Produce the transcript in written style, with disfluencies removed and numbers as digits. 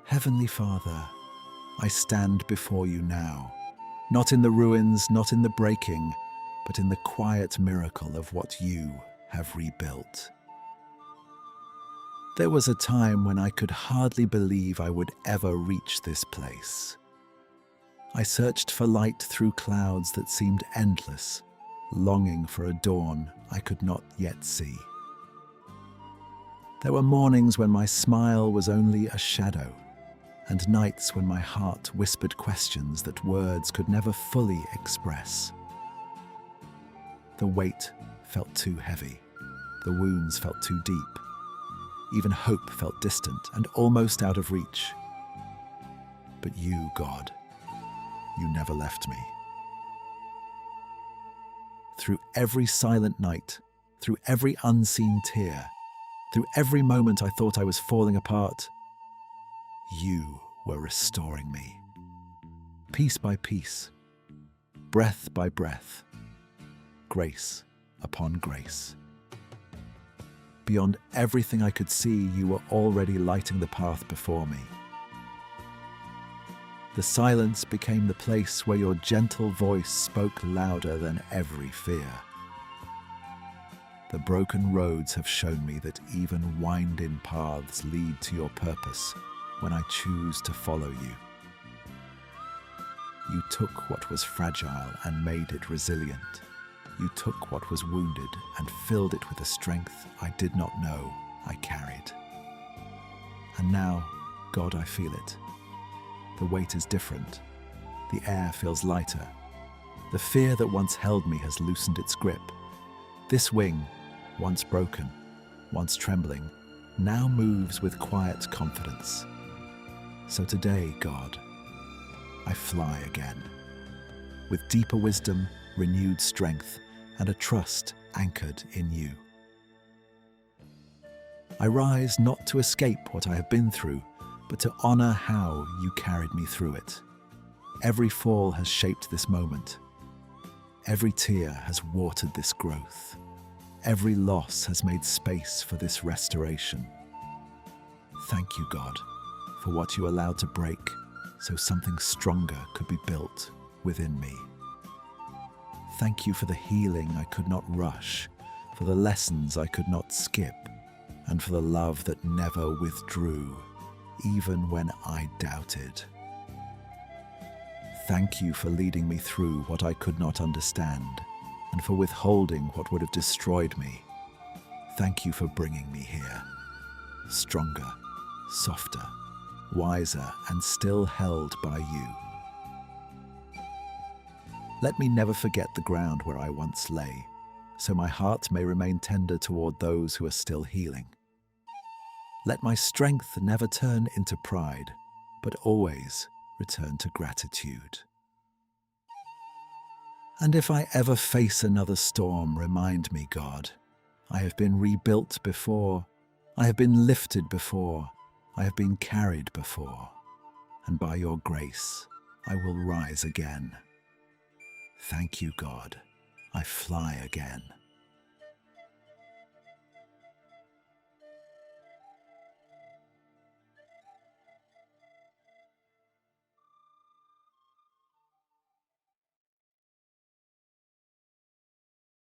Heavenly Father, I stand before you now, not in the ruins, not in the breaking, but in the quiet miracle of what you have rebuilt. There was a time when I could hardly believe I would ever reach this place. I searched for light through clouds that seemed endless, longing for a dawn I could not yet see. There were mornings when my smile was only a shadow, and nights when my heart whispered questions that words could never fully express. The weight felt too heavy, the wounds felt too deep, even hope felt distant and almost out of reach. But you, God, you never left me. Through every silent night, through every unseen tear, through every moment I thought I was falling apart, you were restoring me. Piece by piece, breath by breath, grace upon grace. Beyond everything I could see, you were already lighting the path before me. The silence became the place where your gentle voice spoke louder than every fear. The broken roads have shown me that even winding paths lead to your purpose when I choose to follow you. You took what was fragile and made it resilient. You took what was wounded and filled it with a strength I did not know I carried. And now, God, I feel it. The weight is different. The air feels lighter. The fear that once held me has loosened its grip. This wing, once broken, once trembling, now moves with quiet confidence. So today, God, I fly again, with deeper wisdom, renewed strength, and a trust anchored in you. I rise not to escape what I have been through, but to honor how you carried me through it. Every fall has shaped this moment. Every tear has watered this growth. Every loss has made space for this restoration. Thank you, God, for what you allowed to break so something stronger could be built within me. Thank you for the healing I could not rush, for the lessons I could not skip, and for the love that never withdrew, even when I doubted. Thank you for leading me through what I could not understand, and for withholding what would have destroyed me. Thank you for bringing me here, stronger, softer, wiser, and still held by you. Let me never forget the ground where I once lay, so my heart may remain tender toward those who are still healing. Let my strength never turn into pride, but always return to gratitude. And if I ever face another storm, remind me, God, I have been rebuilt before, I have been lifted before, I have been carried before, and by your grace, I will rise again. Thank you, God. I fly again.